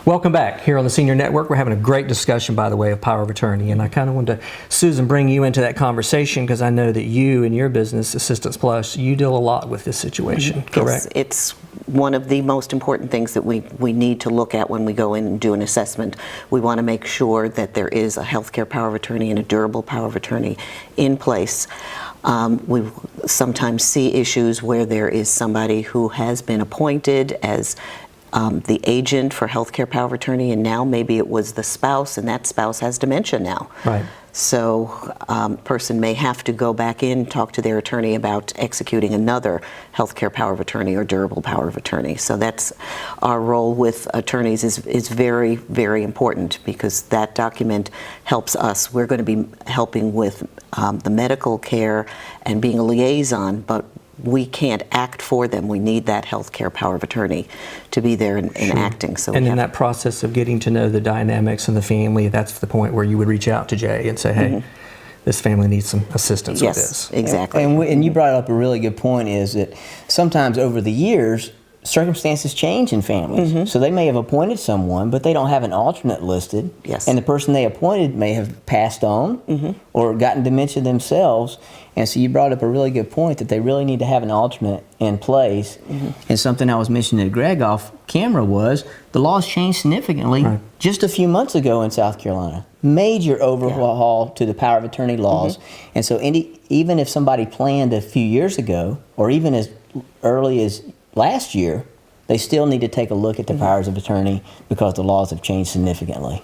Welcome back here on the Senior Network. We're having a great discussion, by the way, of power of attorney, and I kind of wanted to, Susan, bring you into that conversation because I know that you and your business, Assistance Plus, you deal a lot with this situation, correct? Yes, it's one of the most important things that we need to look at when we go in and do an assessment. We want to make sure that there is a healthcare power of attorney and a durable power of attorney in place. We sometimes see issues where there is somebody who has been appointed as the agent for healthcare power of attorney, and now maybe it was the spouse, and that spouse has dementia now. Right. So person may have to go back in, talk to their attorney about executing another healthcare power of attorney or durable power of attorney. So that's our role with attorneys is very, very important because that document helps us. We're going to be helping with the medical care and being a liaison, but we can't act for them. We need that healthcare power of attorney to be there and acting. So and in that process of getting to know the dynamics in the family, that's the point where you would reach out to Jay and say, hey, this family needs some assistance with this. Yes, exactly. And you brought up a really good point, is that sometimes over the years, circumstances change in families. So they may have appointed someone, but they don't have an alternate listed. Yes. And the person they appointed may have passed on or gotten dementia themselves. And so you brought up a really good point that they really need to have an alternate in place. And something I was mentioning to Greg off camera was the laws changed significantly just a few months ago in South Carolina. Major overhaul to the power of attorney laws. And so even if somebody planned a few years ago, or even as early as last year, they still need to take a look at the powers of attorney because the laws have changed significantly.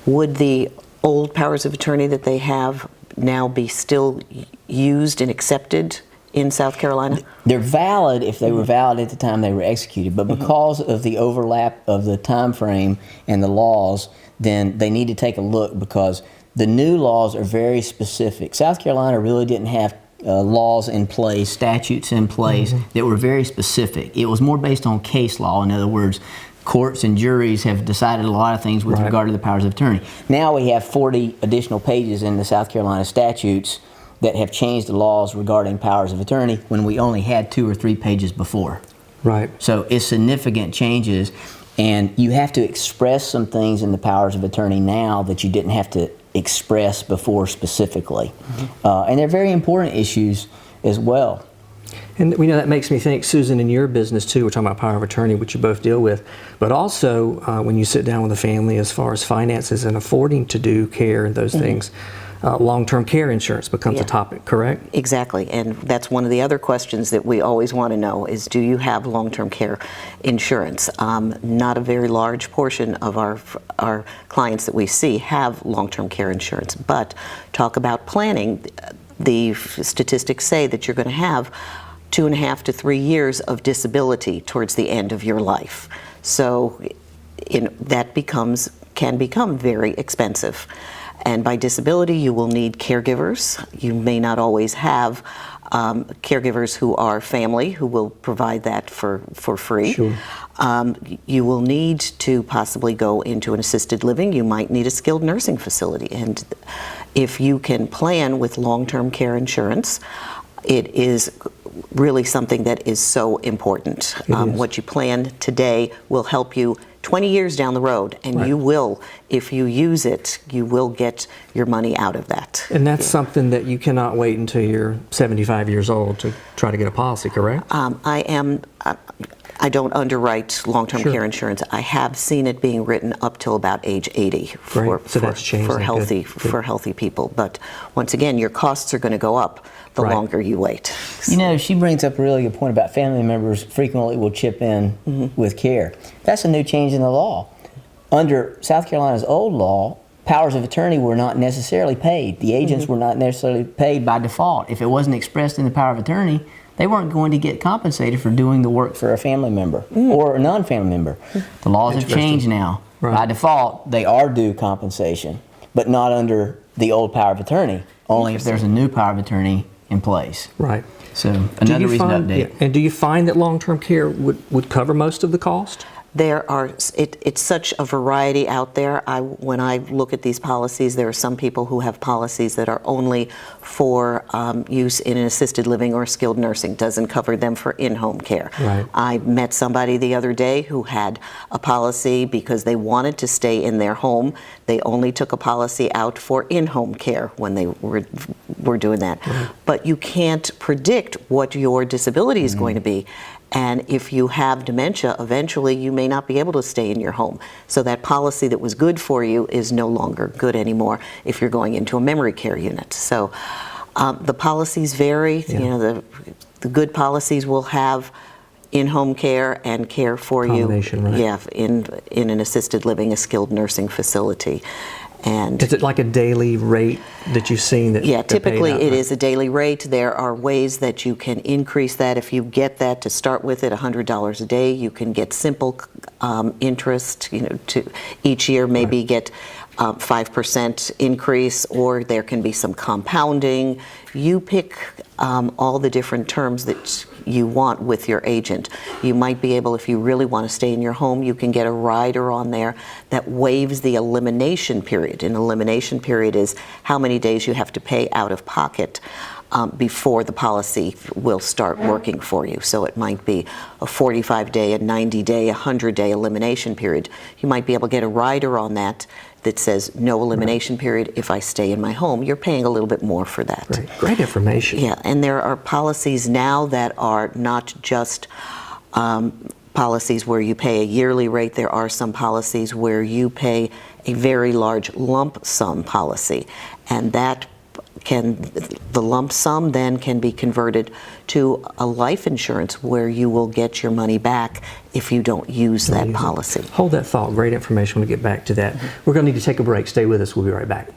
Would the old powers of attorney that they have now be still used and accepted in South Carolina? They're valid if they were valid at the time they were executed, but because of the overlap of the time frame and the laws, then they need to take a look because the new laws are very specific. South Carolina really didn't have laws in place, statutes in place that were very specific. It was more based on case law. In other words, courts and juries have decided a lot of things with regard to the powers of attorney. Now we have 40 additional pages in the South Carolina statutes that have changed the laws regarding powers of attorney when we only had 2 or 3 pages before. Right. So it's significant changes, and you have to express some things in the powers of attorney now that you didn't have to express before specifically. And they're very important issues as well. And we know that makes me think, Susan, in your business too, we're talking about power of attorney, which you both deal with, but also when you sit down with a family as far as finances and affording to do care and those things, long-term care insurance becomes a topic, correct? Exactly, and that's one of the other questions that we always want to know is, do you have long-term care insurance? Not a very large portion of our clients that we see have long-term care insurance, but talk about planning. The statistics say that you're going to have 2.5 to 3 years of disability towards the end of your life. So that can become very expensive. And by disability, you will need caregivers. You may not always have caregivers who are family who will provide that for free. Sure. You will need to possibly go into an assisted living. You might need a skilled nursing facility. And if you can plan with long-term care insurance, it is really something that is so important. What you plan today will help you 20 years down the road, and you will, if you use it, you will get your money out of that. And that's something that you cannot wait until you're 75 years old to try to get a policy, correct? I don't underwrite long-term care insurance. I have seen it being written up till about age 80 for healthy people. But once again, your costs are going to go up the longer you wait. You know, she brings up a really good point about family members frequently will chip in with care. That's a new change in the law. Under South Carolina's old law, powers of attorney were not necessarily paid. The agents were not necessarily paid by default. If it wasn't expressed in the power of attorney, they weren't going to get compensated for doing the work for a family member or a non-family member. The laws have changed now. By default, they are due compensation, but not under the old power of attorney, only if there's a new power of attorney in place. Right. So another reason to update. And do you find that long-term care would cover most of the cost? It's such a variety out there. When I look at these policies, there are some people who have policies that are only for use in an assisted living or skilled nursing, doesn't cover them for in-home care. Right. I met somebody the other day who had a policy because they wanted to stay in their home. They only took a policy out for in-home care when they were doing that. Right. But you can't predict what your disability is going to be. And if you have dementia, eventually you may not be able to stay in your home. So that policy that was good for you is no longer good anymore if you're going into a memory care unit. So the policies vary. Yeah. You know, the good policies will have in-home care and care for you. Combination, right. Yeah, in an assisted living, a skilled nursing facility. And Is it like a daily rate that you've seen that? yeah, they're paid typically out, it right? is a daily rate. There are ways that you can increase that. If you get that to start with at $100 a day, you can get simple interest, you know, to each year maybe get 5% increase, or there can be some compounding. You pick all the different terms that you want with your agent. You might be able, if you really want to stay in your home, you can get a rider on there that waives the elimination period. An elimination period is how many days you have to pay out of pocket before the policy will start working for you. So it might be a 45-day, a 90-day, a 100-day elimination period. You might be able to get a rider on that that says no elimination period. If I stay in my home, you're paying a little bit more for that. Great. Great information. Yeah, and there are policies now that are not just policies where you pay a yearly rate. There are some policies where you pay a very large lump sum policy, and that the lump sum then can be converted to a life insurance where you will get your money back if you don't use that policy. Hold that thought. Great information. We'll get back to that. We're going to need to take a break. Stay with us. We'll be right back.